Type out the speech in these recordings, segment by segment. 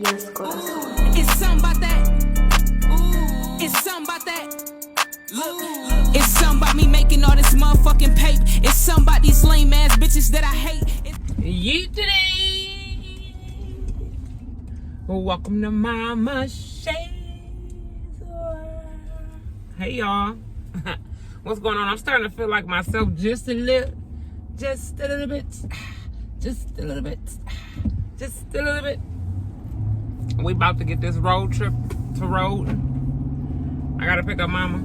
Yes, corazón. It's something about that. It's something about that. Look. It's something about me making all this motherfucking paper. It's something about these lame ass bitches that I hate. Yeet today. Welcome to Momma Shades. Hey y'all. What's going on? I'm starting to feel like myself just a little bit. We about to get this road trip to road. I gotta pick up Mama.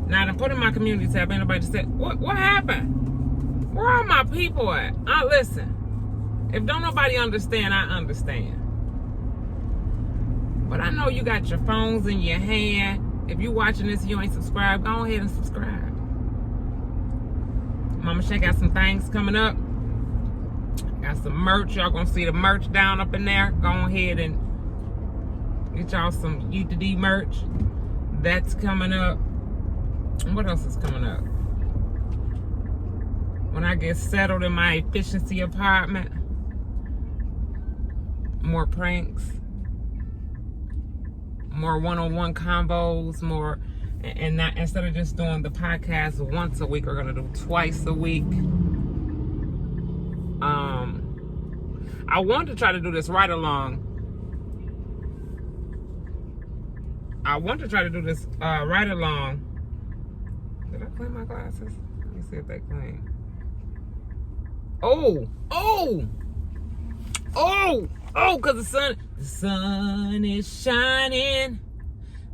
Now to put in my community tab, ain't nobody said, what happened? Where are my people at? Listen, if don't nobody understand, I understand. But I know you got your phones in your hand. If you watching this and you ain't subscribed, go ahead and subscribe. Mama Shay got some things coming up. Got some merch. Y'all gonna see the merch down up in there. Go ahead and get y'all some UTD merch. That's coming up. And what else is coming up? When I get settled in my efficiency apartment, more pranks, more one-on-one combos, more, and not, instead of just doing the podcast once a week, we're gonna do twice a week. I want to try to do this right along. Right along. Did I clean my glasses? Let me see if they clean. Cause the sun is shining.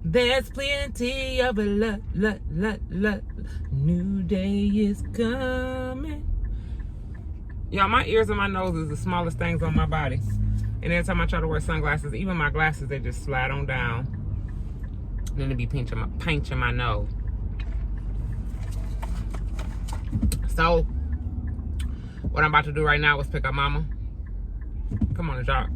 There's plenty of a new day is coming. Y'all, my ears and my nose is the smallest things on my body. And every time I try to wear sunglasses, even my glasses, they just slide on down. And then it be pinching my nose. So, what I'm about to do right now is pick up Mama. Come on, y'all.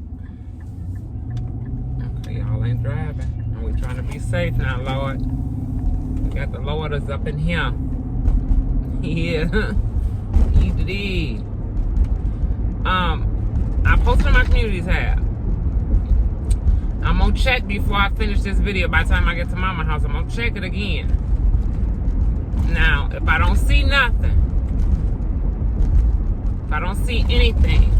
Okay, y'all ain't driving. And we trying to be safe now, Lord. We got the Lorders up in here. Yeah. Eat it in. I posted in my community tab. I'm gonna check before I finish this video. By the time I get to Mama's house, I'm gonna check it again. Now, if I don't see nothing, if I don't see anything,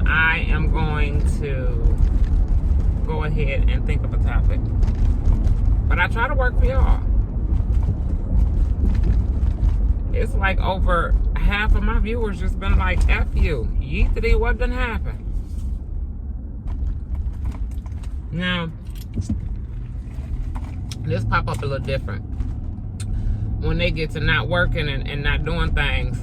I am going to go ahead and think of a topic. But I try to work for y'all. It's like over half of my viewers just been like, F you. Yeetity, what done happened? Now, this pop up a little different. When they get to not working and not doing things,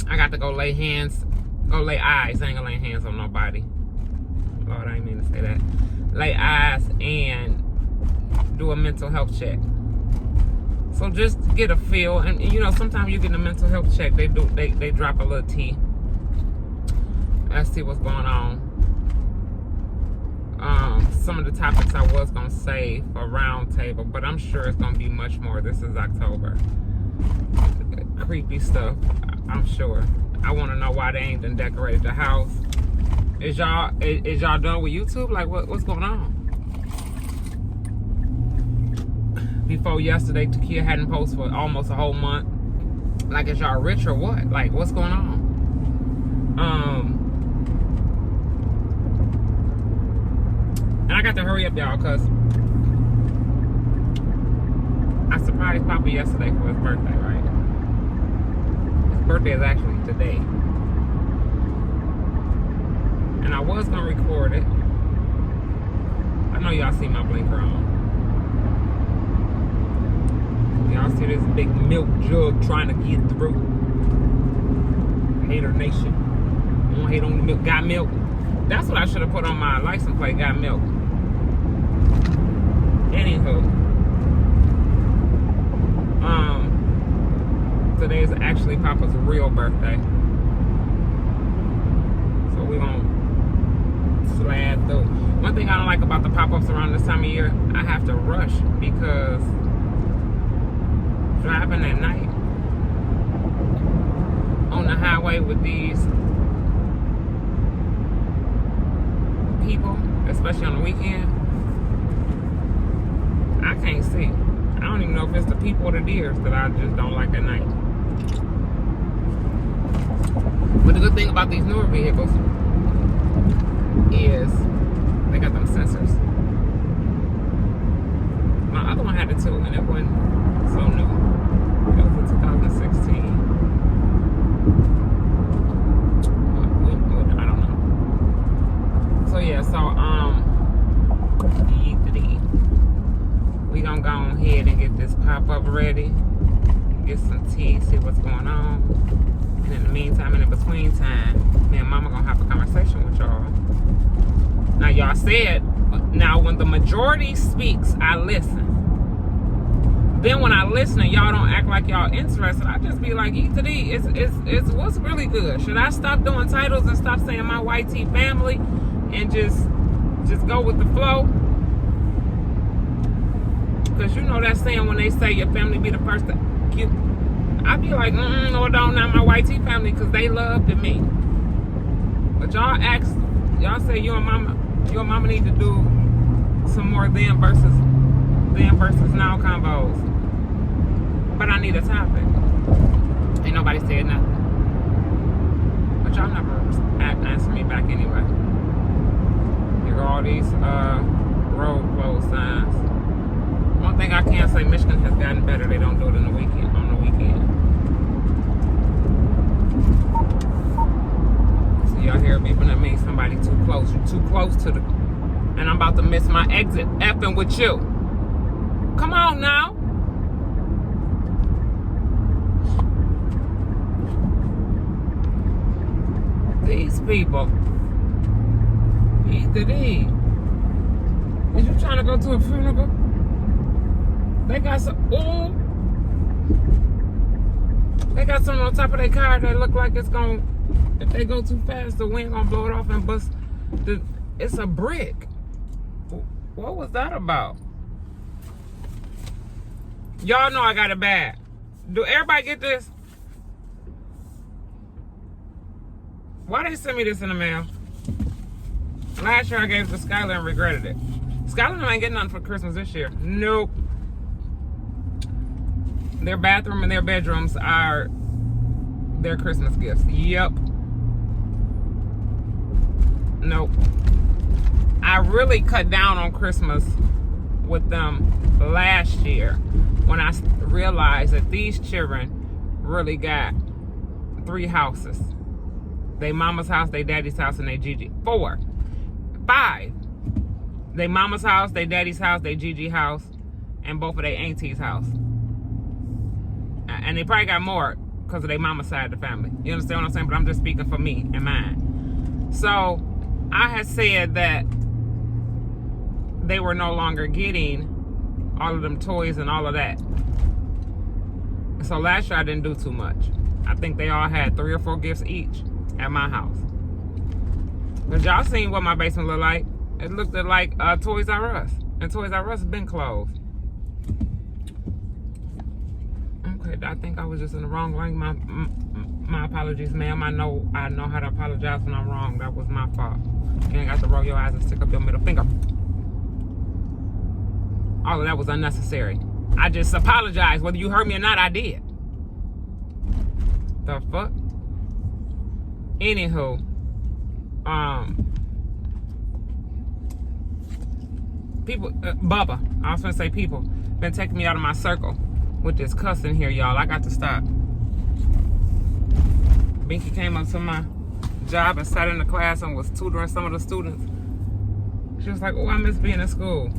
I got to go lay eyes. I ain't gonna lay hands on nobody. Lord, I ain't mean to say that. Lay eyes and do a mental health check. So just get a feel, and you know, sometimes you get a mental health check, they drop a little tea. Let's see what's going on. Some of the topics I was gonna say for round table, but I'm sure it's gonna be much more. This is October. Creepy stuff, I'm sure. I want to know why they ain't done decorated the house. Is y'all done with YouTube? Like what's going on? Before yesterday, Takia hadn't posted for almost a whole month. Like, is y'all rich or what? Like, what's going on? And I got to hurry up, y'all, because I surprised Papa yesterday for his birthday, right? His birthday is actually today. And I was going to record it. I know y'all see my blinker on. Y'all see this big milk jug trying to get through. Hater Nation. I don't hate on the milk. Got milk. That's what I should have put on my license plate. Got milk. Anywho. Today is actually Papa's real birthday. So we're gonna slide through. One thing I don't like about the pop-ups around this time of year, I have to rush because driving at night on the highway with these people, especially on the weekend, I can't see. I don't even know if it's the people or the deers that I just don't like at night. But the good thing about these newer vehicles is they got them sensors. My other one had it too, and it wasn't so new. It was in 2016. I don't know. So yeah, we gonna go ahead and get this pop-up ready, get some tea, see what's going on. And in the meantime, and in between time, me and Mama gonna have a conversation with y'all. Now y'all said, now when the majority speaks, I listen. Then when I listen and y'all don't act like y'all interested, I just be like, E-to-D, it's what's really good. Should I stop doing titles and stop saying my white tea family and just go with the flow? Because you know that saying when they say your family be the first to get, I be like, no, don't, not my white tea family, because they loved me. But y'all ask, y'all say you and mama need to do some more then versus now combos. But I need a topic. Ain't nobody said nothing. But y'all never answer me back anyway. Here are all these road closed signs. One thing I can say, Michigan has gotten better. They don't do it on the weekend. So y'all hear beeping at me. Somebody too close. You're too close to the. And I'm about to miss my exit. Effing with you. Come on now. These people. E-to-D. Is you trying to go to a funeral? They got some. Ooh. They got something on top of their car that look like it's gonna. If they go too fast, the wind gonna blow it off and bust. It's a brick. What was that about? Y'all know I got it bad. Do everybody get this? Why they send me this in the mail? Last year I gave it to Skylar and regretted it. Skylar ain't getting nothing for Christmas this year. Nope. Their bathroom and their bedrooms are their Christmas gifts. Yep. Nope. I really cut down on Christmas with them last year when I realized that these children really got 3 houses. They mama's house, they daddy's house, and they Gigi. 4. 5. They mama's house, they daddy's house, they Gigi house, and both of their aunties' house. And they probably got more because of their mama's side of the family. You understand what I'm saying? But I'm just speaking for me and mine. So I had said that they were no longer getting all of them toys and all of that. So last year I didn't do too much. I think they all had 3 or 4 gifts each at my house. But y'all seen what my basement looked like. It looked like Toys R Us. And Toys R Us has been closed. Okay, I think I was just in the wrong lane. My apologies, ma'am. I know how to apologize when I'm wrong. That was my fault. You ain't got to roll your eyes and stick up your middle finger. All of that was unnecessary. I just apologized. Whether you heard me or not, I did. The fuck? Anywho, people, Bubba, I was gonna say people, been taking me out of my circle with this cussing here, y'all. I got to stop. Binky came up to my job and sat in the class and was tutoring some of the students. She was like, oh, I miss being in school.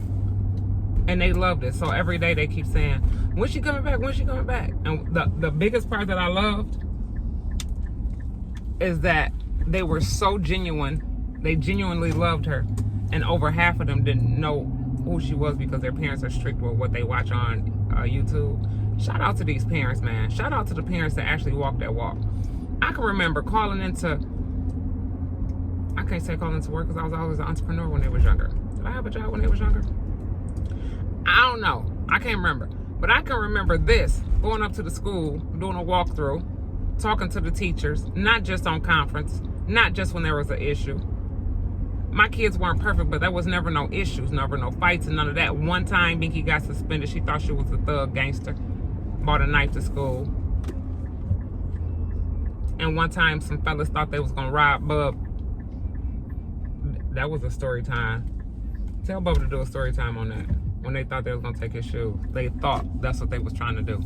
And they loved it. So every day they keep saying, when's she coming back? When's she coming back? And the biggest part that I loved is that they were so genuine. They genuinely loved her. And over half of them didn't know who she was because their parents are strict with what they watch on YouTube. Shout out to these parents, man. Shout out to the parents that actually walk that walk. I can remember calling into, I can't say calling into work because I was always an entrepreneur when they was younger. Did I have a job when they was younger? I don't know. I can't remember. But I can remember this, going up to the school, doing a walkthrough, talking to the teachers, not just on conference, not just when there was an issue. my kids weren't perfect, but there was never no issues, never no fights and none of that. One time, Binky got suspended. She thought she was a thug gangster. Brought a knife to school. And one time, some fellas thought they was going to rob Bub. That was a story time. Tell Bubba to do a story time on that. When they thought they was going to take his shoes. They thought that's what they was trying to do.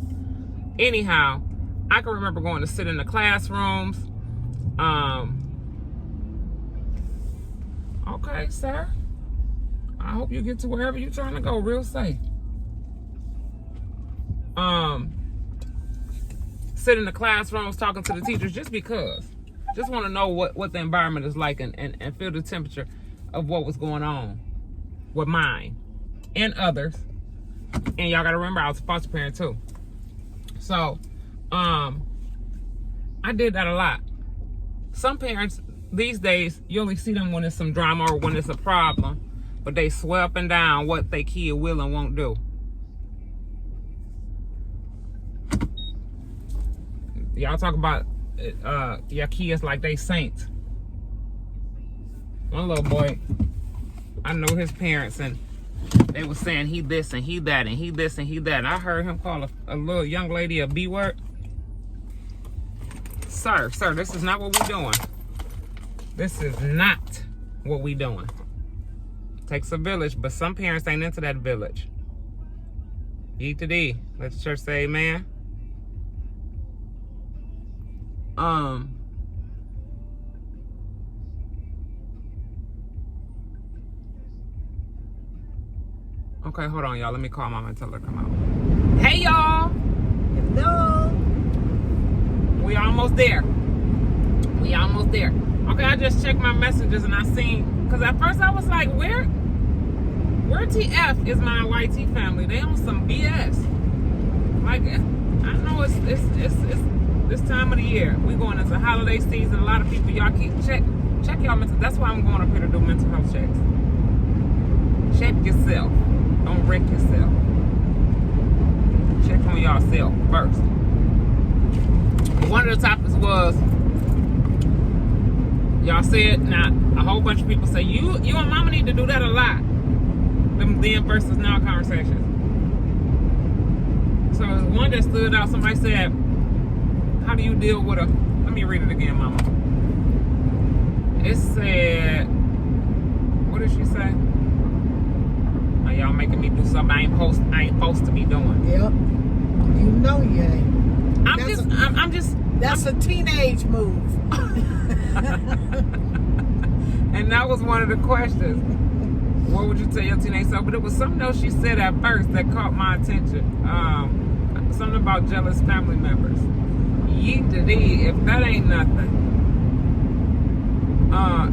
Anyhow, I can remember going to sit in the classrooms. Okay, sir. I hope you get to wherever you're trying to go real safe. Sit in the classrooms talking to the teachers just because. Just want to know what the environment is like and feel the temperature of what was going on with mine and others. And y'all got to remember, I was a foster parent too. So, I did that a lot. Some parents, these days, you only see them when it's some drama or when it's a problem. But they swear up and down what they kid will and won't do. Y'all talk about your kids like they saints. One little boy, I know his parents, and they were saying he this and he that and he this and he that. I heard him call a little young lady a B word. Sir, this is not what we're doing. This is not what we doing. Takes a village, but some parents ain't into that village. E to D. Let the church say amen. Okay, hold on, y'all. Let me call Mama and tell her to come out. Hey, y'all. Hello. We almost there. Okay, I just checked my messages and I seen, because at first I was like, where TF is my YT family? They on some BS. Like, I know it's this time of the year. We going into holiday season. A lot of people, y'all keep check y'all mental. That's why I'm going up here to do mental health checks. Check yourself. Don't wreck yourself. Check on yourself first. One of the topics was, y'all said, now a whole bunch of people say you and Mama need to do that a lot. Them then versus now conversations. So one that stood out, somebody said, how do you deal with let me read it again, Mama. It said, what did she say? Oh, y'all making me do something I ain't supposed to be doing. Yep. You know you ain't. That's a teenage move. And that was one of the questions. What would you tell your teenage self? But it was something else she said at first that caught my attention. Something about jealous family members. Yeet to thee, if that ain't nothing.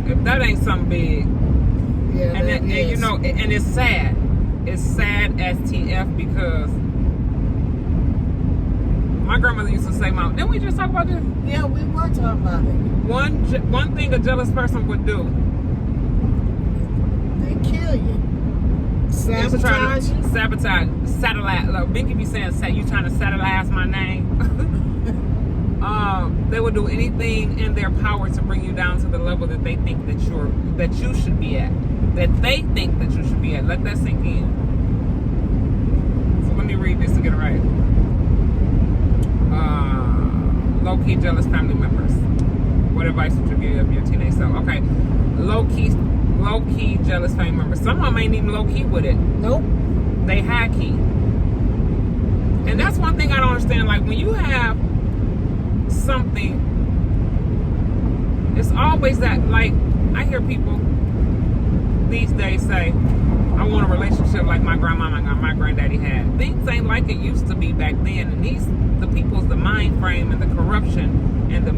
If that ain't something big. Yeah, and you know, and it's sad. It's sad as TF because my grandmother used to say, Mom, didn't we just talk about this? Yeah, we were talking about it. One thing a jealous person would do. They kill you. Sabotage you. Sabotage. Satellite. Like, Binky be saying, you trying to satellize my name? They would do anything in their power to bring you down to the level that they think that you should be at. That they think that you should be at. Let that sink in. So let me read this to get it right. Low-key jealous family members. What advice would you give your teenage self? Okay, low-key jealous family members. Some of them ain't even low-key with it. Nope. They high-key. And that's one thing I don't understand. Like, when you have something, it's always that, like, I hear people these days say, I want a relationship like my grandmama and my granddaddy had. Things ain't like it used to be back then. And the people's, the mind frame and the corruption and the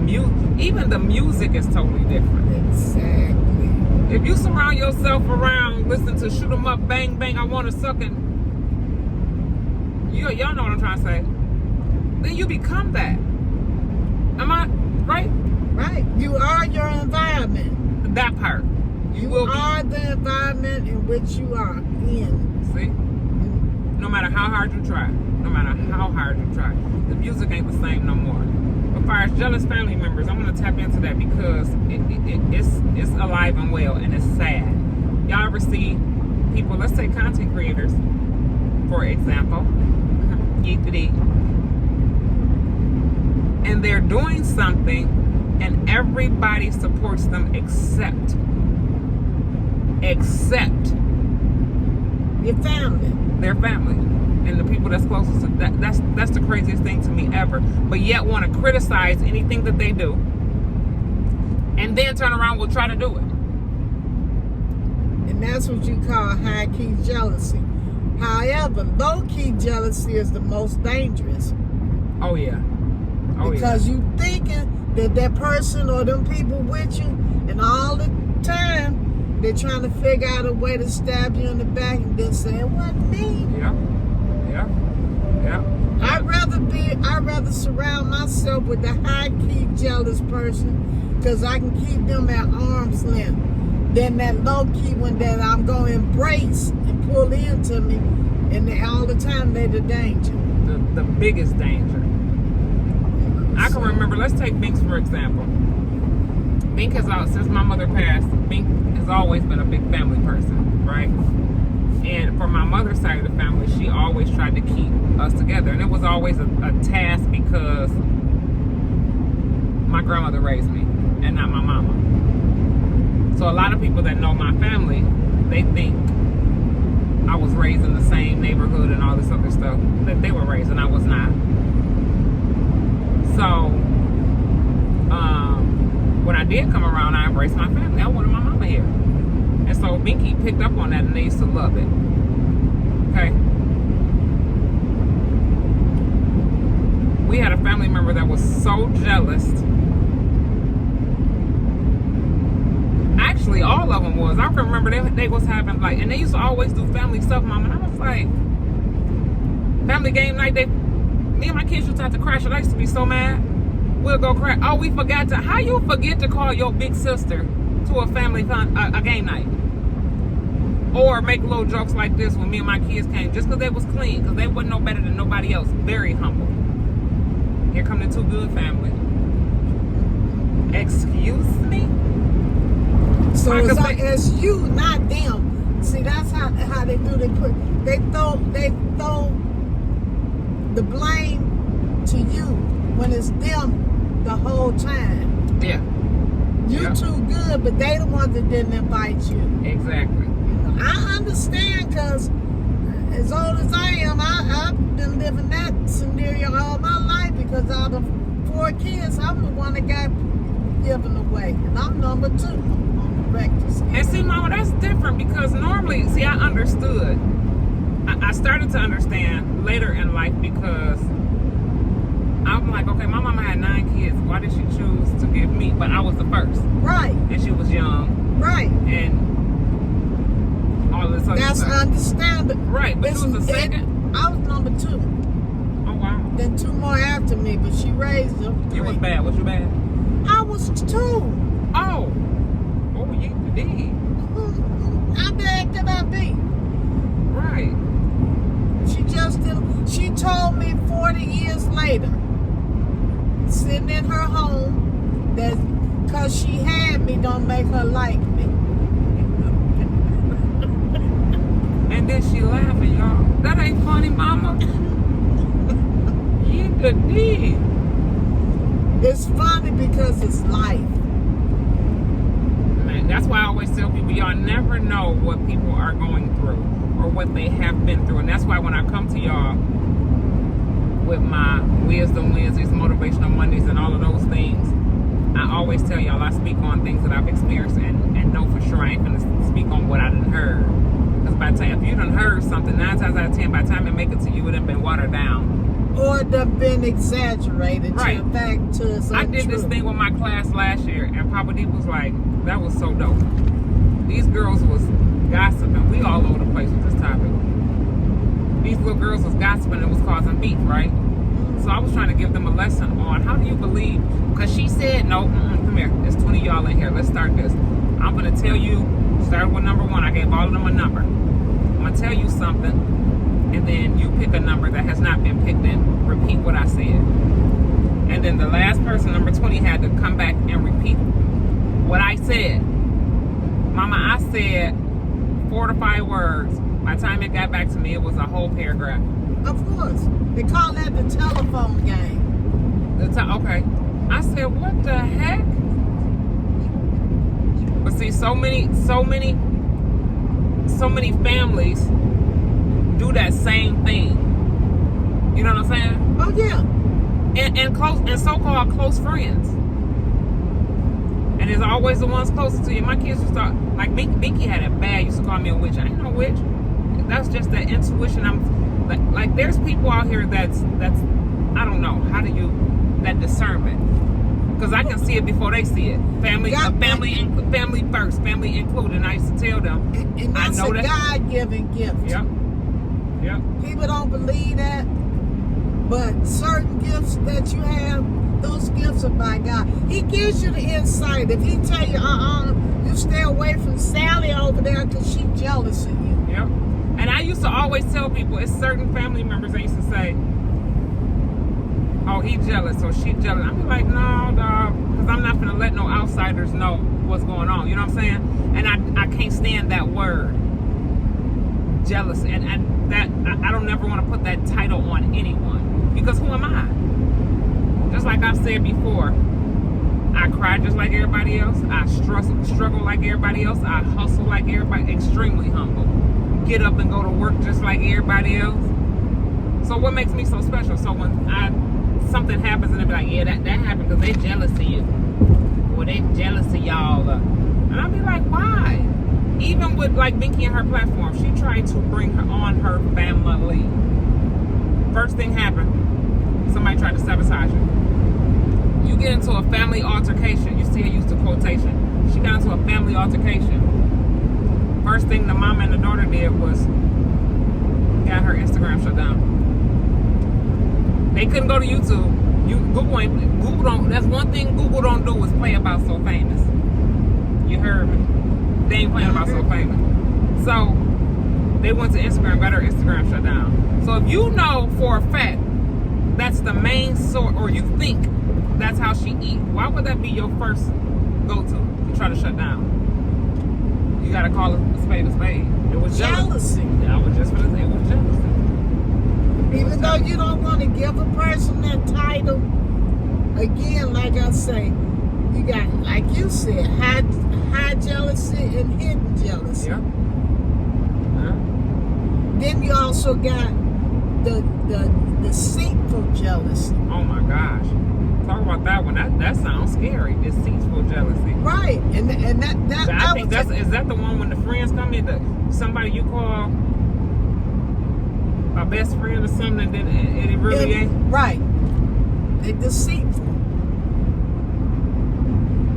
even the music is totally different. Exactly. If you surround yourself around, listen to shoot 'em up, bang, bang, I want to suck it. Y'all know what I'm trying to say. Then you become that. Am I right? Right. You are your environment. That part. You are the environment in which you are in. See? No matter how hard you try. The music ain't the same no more. far as jealous family members, I'm gonna tap into that because it's alive and well, and it's sad. Y'all ever see people? Let's say content creators, for example, and they're doing something, and everybody supports them except your family, their family, and the people that's closest to that. That's the craziest thing to me ever. But yet want to criticize anything that they do, and then turn around will try to do it. And that's what you call high-key jealousy. However, low-key jealousy is the most dangerous. Oh yeah. Because you thinking that person or them people with you, and all the time they're trying to figure out a way to stab you in the back and then say, it wasn't me. Yeah. I'd rather surround myself with the high-key jealous person, because I can keep them at arm's length, than that low-key one that I'm going to embrace and pull into me, and all the time they're the danger. The biggest danger. I can remember, let's take Binks for example. Bink has, since my mother passed, Bink has always been a big family person, right? And for my mother's side of the family, she always tried to keep us together. And it was always a task because my grandmother raised me and not my mama. So a lot of people that know my family, they think I was raised in the same neighborhood and all this other stuff that they were raised, and I was not. So when I did come around, I embraced my family. I wanted my mama here. And so Binky picked up on that, and they used to love it. Okay. We had a family member that was so jealous. Actually, all of them was. I can remember they was having and they used to always do family stuff, Mom. And I was like, family game night, me and my kids used to have to crash, and I used to be so mad. We'll go crash. Oh, we forgot to. How you forget to call your big sister to a family fun, a game night? Or make little jokes like this when me and my kids came, just because they was clean, because they wasn't no better than nobody else. Very humble. Here come the Too Good family. Excuse me? So it's you, not them. See, that's how they do. They throw the blame to you when it's them the whole time. Yeah. You too good, but they the ones that didn't invite you. Exactly. I understand, because as old as I am, I've been living that scenario all my life, because out of 4 kids, I'm the one that got given away. And I'm number 2 on the Rector scale. And see, Mama, that's different, because normally, see, I understood. I started to understand later in life, because I'm like, okay, my mama had 9 kids. Why did she choose to give me? But I was the first. Right. And she was young. Right. And all this other That's stuff. understandable. Right, but you was the second? I was number 2. Oh, wow. Then 2 more after me, but she raised them 3. You was bad. Was you bad? I was 2. Oh. Oh, you did. How bad could I be? Right. She told me 40 years later, sitting in her home, that because she had me don't make her like me. And then she laughing, y'all. That ain't funny, Mama. You could need. It's funny because it's life. Man, that's why I always tell people, y'all never know what people are going through or what they have been through. And that's why when I come to y'all with my Wisdom Wednesdays, Motivational Mondays, and all of those things, I always tell y'all I speak on things that I've experienced and know for sure I ain't gonna speak on what I done heard. Because by the time, if you done heard something, 9 times out of 10, by the time it make it to you, it done been watered down. Or they've been exaggerated Right. to the fact to it's I did this thing with my class last year, and Papa D was like, that was so dope. These girls was gossiping. We all over the place with this topic. These little girls was gossiping and was causing beef, right? So I was trying to give them a lesson on how do you believe, because she said, no, come here, there's 20 y'all in here, let's start this. I'm going to tell you, start with number 1, I gave all of them a number. I'm going to tell you something, and then you pick a number that has not been picked and repeat what I said. And then the last person, number 20, had to come back and repeat what I said. Mama, I said 4 to 5 words. By the time it got back to me, it was a whole paragraph. Of course. They call that the telephone game. Okay. I said, what the heck? But see, so many families do that same thing. You know what I'm saying? Oh yeah. And so-called close friends. And it's always the ones closest to you. My kids used to, like Binky had it bad, used to call me a witch. I ain't no witch. That's just that intuition. I'm like there's people out here that's I don't know, that discernment. Because I can see it before they see it. Family first, family included. And I used to tell them, and that's I know a God-given gift. Yep. People don't believe that, but certain gifts that you have, those gifts are by God. He gives you the insight. If he tell you, you stay away from Sally over there because she's jealous of you. Yep. And I used to always tell people, it's certain family members that used to say, oh, he jealous or she jealous. I'm like, no, dog, because I'm not going to let no outsiders know what's going on. You know what I'm saying? And I can't stand that word, jealous. And that I don't ever want to put that title on anyone, because who am I? Just like I've said before, I cry just like everybody else. I struggle like everybody else. I hustle like everybody. Extremely humble. Get up and go to work just like everybody else. So what makes me so special? So when something happens and they be like, yeah, that happened because they jealous of you, or they jealous of y'all, and I'll be like, why? Even with like Binky and her platform, she tried to bring her on her family. First thing happened, somebody tried to sabotage her. You get into a family altercation. You see her use the quotation. She got into a family altercation. First thing the mama and the daughter did was got her Instagram shut down. They couldn't go to YouTube. Google don't. That's one thing Google don't do is play about So Famous. You heard me. They ain't playing about So Famous. So they went to Instagram, got her Instagram shut down. So if you know for a fact that's the main source, or you think that's how she eat, why would that be your first go-to to try to shut down? You gotta call it a spade a spade. It was jealousy. Yeah, I was just gonna say it was jealousy. Even though you don't want to give a person that title, again, like I say, you got, like you said, high jealousy and hidden jealousy. Yeah. Then you also got the deceitful jealousy. Oh my gosh. Talk about that one. That sounds scary. Deceitful jealousy. Right. And that I think is that the one when the friends come in, somebody you call a best friend or something, and then it really ain't? Right. They're deceitful.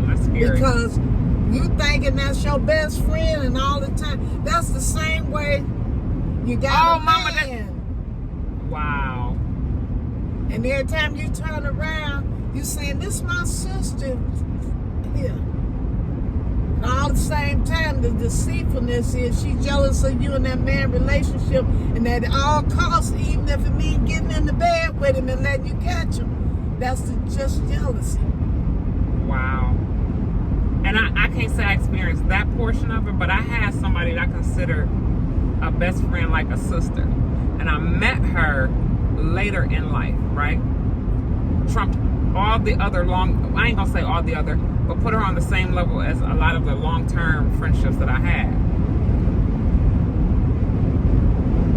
That's scary. Because you thinking that's your best friend, and all the time, that's the same way you got a Mama, man. Wow. And every time you turn around, you saying, this is my sister here. And all the same time, the deceitfulness is she's jealous of you and that man relationship, and at all costs, even if it means getting in the bed with him and letting you catch him, that's just jealousy. Wow. And I can't say I experienced that portion of it, but I had somebody that I considered a best friend, like a sister. And I met her later in life, right? Trumped all the other I ain't gonna say all the other, but put her on the same level as a lot of the long-term friendships that I had.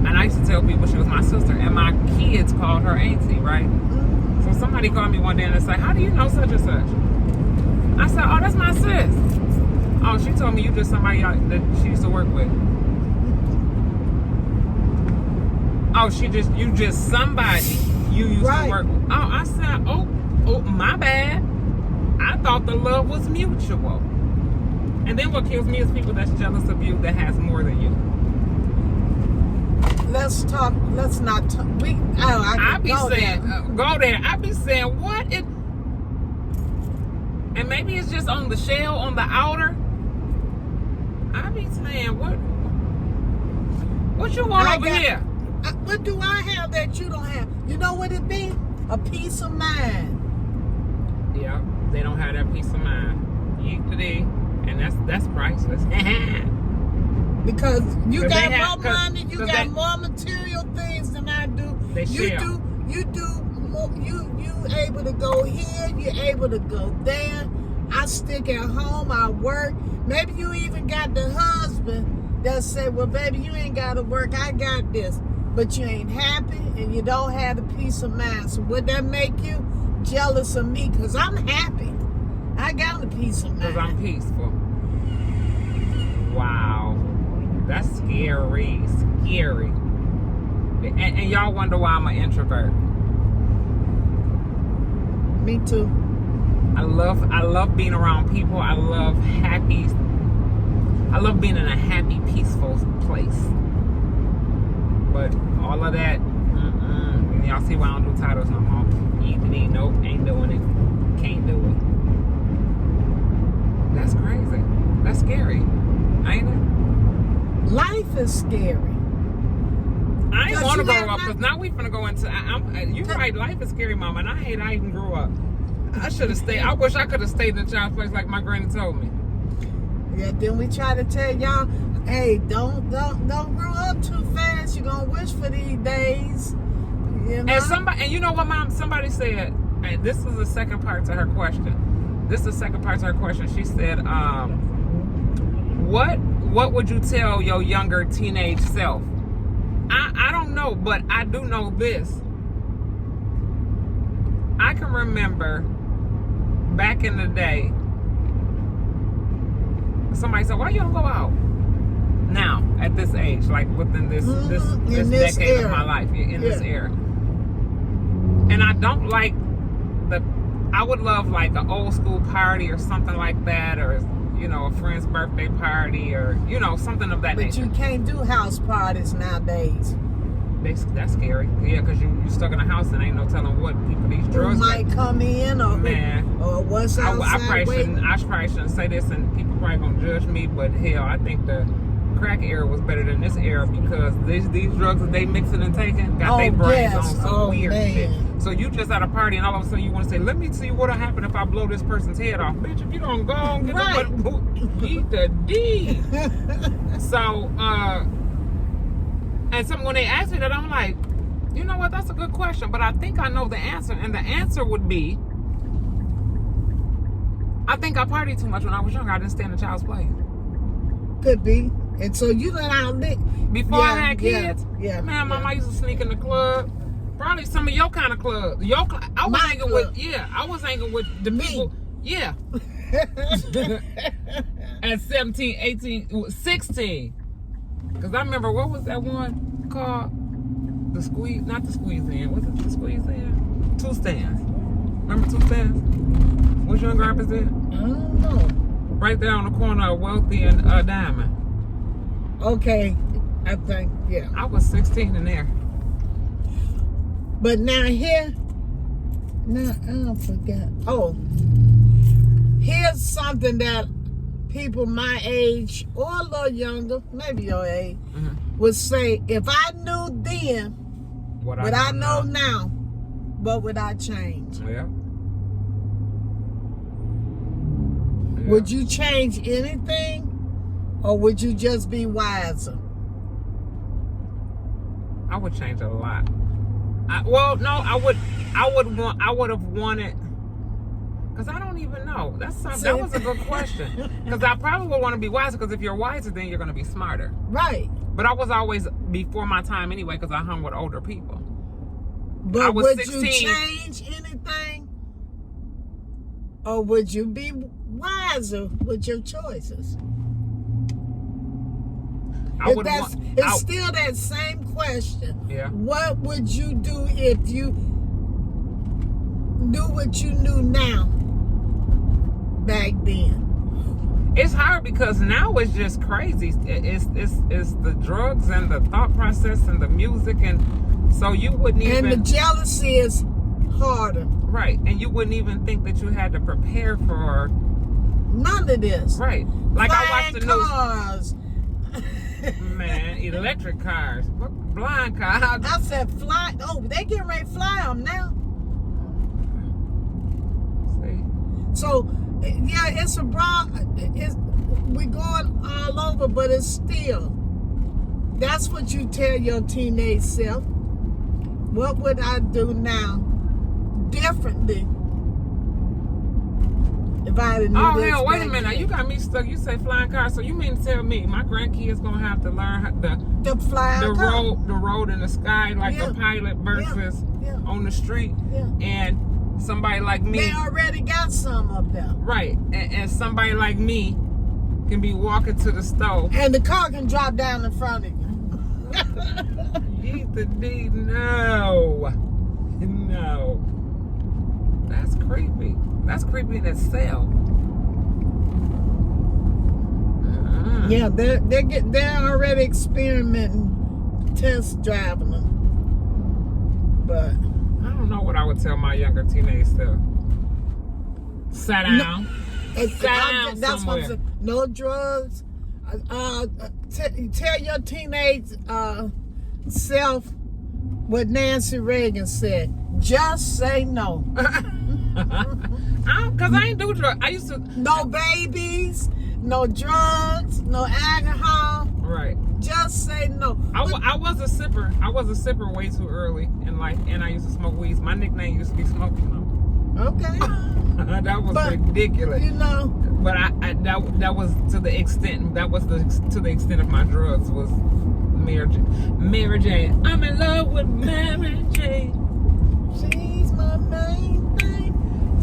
And I used to tell people she was my sister, and my kids called her auntie, right? So somebody called me one day and they said, how do you know such and such? I said, oh, that's my sis. Oh, she told me you just somebody that she used to work with. Oh, you just somebody you used to work with. Oh, I said, oh, my bad. I thought the love was mutual. And then what kills me is people that's jealous of you that has more than you. Let's not talk. I be saying, go there. I be saying, what? And maybe it's just on the shell, on the outer. I be saying, what you want over here? What do I have that you don't have? You know what it be? A peace of mind. Yeah, they don't have that peace of mind. And that's priceless. Because you 'Cause got they have- more money, you 'cause got they- more material things than I do. They share. You do more, you able to go here, you're able to go there. I stick at home, I work. Maybe you even got the husband that say, well, baby, you ain't got to work, I got this. But you ain't happy and you don't have the peace of mind. So would that make you jealous of me? Because I'm happy. I got the peace of mind. Because I'm peaceful. Wow. That's scary. Scary. And y'all wonder why I'm an introvert. Me too. I love being around people. I love being in a happy, peaceful place. But all of that, and y'all see why I don't do titles no more. Evening, nope, ain't doing it. Can't do it. That's crazy. That's scary, ain't it? Life is scary. I ain't want to you grow have up because now we finna go into. You're right. Life is scary, Mama, and I hate I even grew up. I should have stayed. I wish I could have stayed in a child's place like my granny told me. Yeah, then we try to tell y'all, hey, don't grow up too fast. You're gonna wish for these days. You know? And you know what, Mom? Somebody said, and this is the second part to her question. She said, what would you tell your younger teenage self? I don't know, but I do know this. I can remember back in the day, somebody said, why you don't go out? Now, at this age, like within this decade era. of my life, in this era. And I don't like I would love like an old school party or something like that, or, you know, a friend's birthday party, or, you know, something of that nature. But you can't do house parties nowadays. That's scary. Yeah, because you stuck in a house and ain't no telling what people these drugs might come in or what's outside. I probably shouldn't say this, and people probably gonna judge me, but hell, I think the crack era was better than this era, because these drugs that they mixing and taking got their brains on some weird shit. So you just at a party and all of a sudden you want to say, let me see what'll happen if I blow this person's head off. Bitch, if you don't go and get eat the D. So and when they asked me that, I'm like, you know what, that's a good question, but I think I know the answer. And the answer would be, I think I partied too much when I was younger. I didn't stay in a child's place. Could be. And so you let out before I had kids. Yeah. Man, Mama used to sneak in the club. Probably some of your kind of clubs. I was hanging with the people. Yeah. At 17, 18, 16. Because I remember, what was that one called? The squeeze, not the squeeze in. Was it the squeeze in? Two stands. Remember Two Stands? What's your opposite? I don't know. Right there on the corner of Wealthy and Diamond. Okay. I think, yeah. I was 16 in there. But now here, I forgot. Oh, here's something that people my age or a little younger, maybe your age, would say, if I knew then what I know now, what would I change? Yeah. Would you change anything, or would you just be wiser? I would change a lot. I would have wanted, because I don't even know. That was a good question. Because I probably would want to be wiser, because if you're wiser, then you're going to be smarter. Right. But I was always before my time anyway, because I hung with older people. But I was would 16. you change anything? Or would you be wiser with your choices? It's still that same question. Yeah. What would you do if you knew what you knew now back then? It's hard because now it's just crazy. It's the drugs and the thought process and the music, and so you wouldn't even. And the jealousy is harder. Right, and you wouldn't even think that you had to prepare for none of this. Right, like flying I watched the cars. Man, electric cars, blind cars. I said fly. Oh, they getting ready to fly them now. See, So, yeah, it's a broad. We're going all over, but it's still. That's what you tell your teenage self. What would I do now differently if I had Oh hell, wait a minute! Now you got me stuck. You say flying car, so you mean to tell me my grandkids gonna have to learn how the road in the sky like a pilot versus on the street, and somebody like me. They already got some up there, right? And somebody like me can be walking to the stove, and the car can drop down in front of you. Eat the D, no, that's creepy. That's creepy in itself. Yeah, they're already experimenting, test driving them. But I don't know what I would tell my younger teenage self. Sit down. Sit down that's somewhere. what I'm saying. No drugs. Tell your teenage self what Nancy Reagan said. Just say no. Because I ain't do drugs. I used to. No babies, no drugs, no alcohol. Right. Just say no. I was a sipper. I was a sipper way too early in life, and I used to smoke weeds. My nickname used to be Smoking Them. Okay. That was ridiculous. You know. But that was to the extent. That was to the extent of my drugs was Mary Jane. I'm in love with Mary Jane. She's my main thing.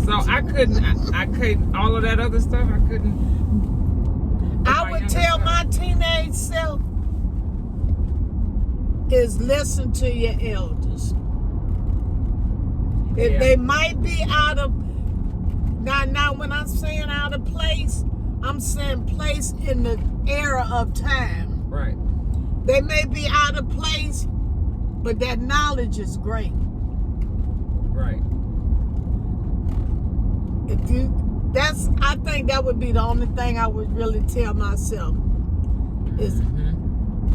So I couldn't, all of that other stuff, I couldn't. I would tell my teenage self is listen to your elders. If they might be out of, now when I'm saying out of place, I'm saying place in the era of time. Right. They may be out of place, but that knowledge is great. Right. I think that would be the only thing I would really tell myself is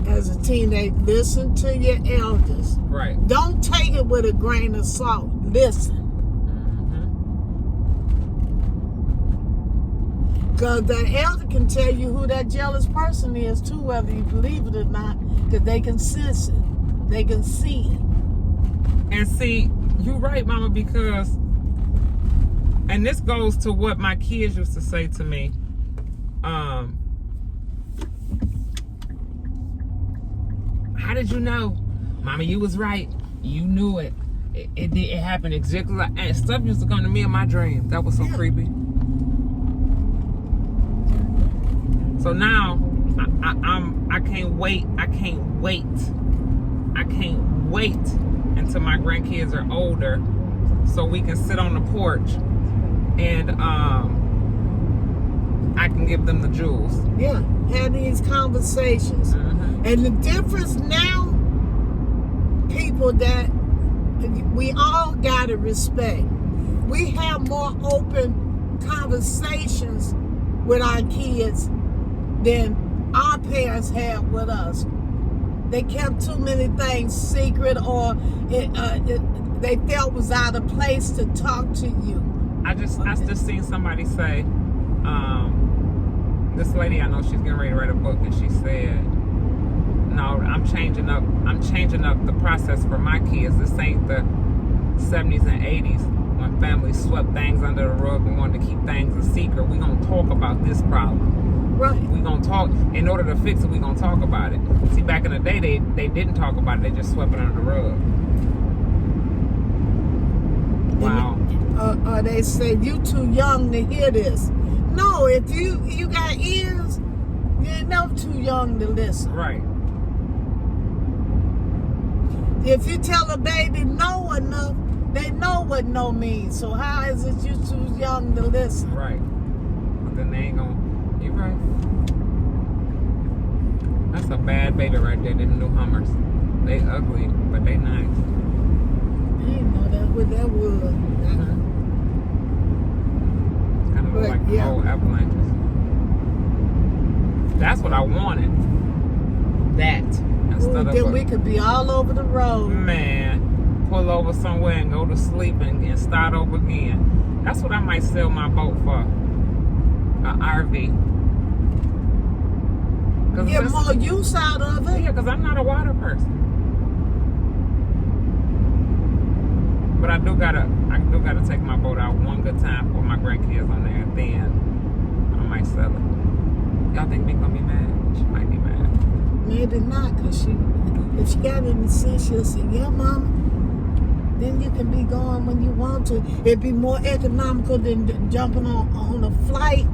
as a teenager, listen to your elders. Right. Don't take it with a grain of salt. Listen. Because the elder can tell you who that jealous person is too, whether you believe it or not, because they can sense it. They can see it. And see, you're right, Mama, because, and this goes to what my kids used to say to me. How did you know? Mama, you was right. You knew it. It happened exactly like, and stuff used to come to me in my dreams. That was so creepy. So now, I can't wait. I can't wait until my grandkids are older, so we can sit on the porch and I can give them the jewels. Yeah, have these conversations. And the difference now, people that we all gotta respect. We have more open conversations with our kids than our parents had with us. They kept too many things secret, or they felt was out of place to talk to you. I just seen somebody say, this lady I know, she's getting ready to write a book, and she said, no, I'm changing up the process for my kids. This ain't the 70s and 80s when families swept things under the rug and wanted to keep things a secret. We gonna talk about this problem. Right. We gonna talk. In order to fix it, we gonna talk about it. See, back in the day, they didn't talk about it. They just swept it under the rug. Wow. They say you too young to hear this. No, if you got ears, you're never too young to listen. Right. If you tell a baby no enough, they know what no means. So how is it you too young to listen? Right. But then they ain't gonna. You're right. That's a bad baby right there. Them new Hummers. They ugly, but they nice. I didn't know that what that was. Kind of look like old avalanches. That's what I wanted. That. Then we could be all over the road. Man, pull over somewhere and go to sleep and start over again. That's what I might sell my boat for. An RV. Get more use out of it. Yeah, because I'm not a water person. But I do gotta take my boat out one good time for my grandkids on there, and then I might sell it. Y'all think Nick gonna be mad? She might be mad. Maybe not, because if she got any sense, she'll say, yeah, Mama. Then you can be going when you want to. It'd be more economical than jumping on a flight.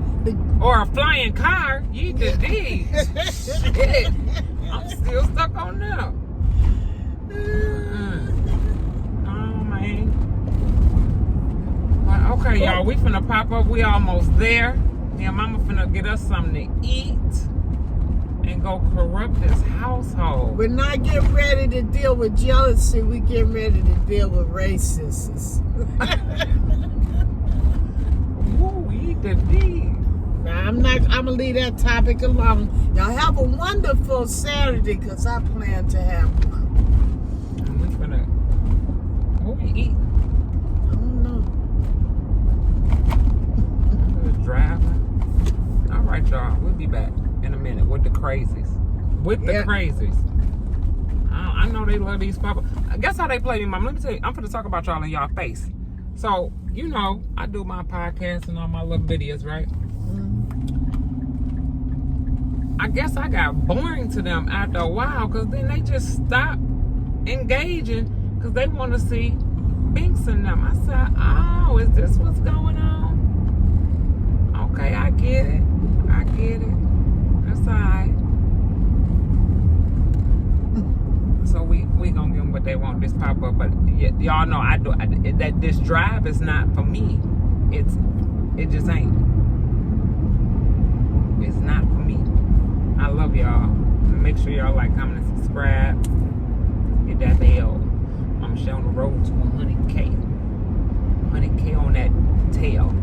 Or a flying car. You the D. Shit. I'm still stuck on them. Oh, man. Well, okay, y'all. We finna pop up. We almost there. Yeah, Mama finna get us something to eat and go corrupt this household. We're not getting ready to deal with jealousy. We're getting ready to deal with racists. Ooh, eat the D. Now, I'm gonna leave that topic alone. Y'all have a wonderful Saturday, because I plan to have one. And we finna, what we eat? I don't know. Just driving. All right, y'all. We'll be back in a minute with the crazies. With the crazies. I know they love these pop. Guess how they play me, Mom? Let me tell you. I'm finna talk about y'all in y'all face. So, you know, I do my podcast and all my little videos, right? I guess I got boring to them after a while, because then they just stopped engaging because they want to see Binks in them. I said, oh, is this what's going on? Okay, I get it. I get it. That's all right. So we gonna give them what they want, this pop-up. But y'all know that this drive is not for me. It just ain't. It's not for me. I love y'all. Make sure y'all like, comment, and subscribe. Hit that bell. I'm showing the road to 100K. 100K on that tail.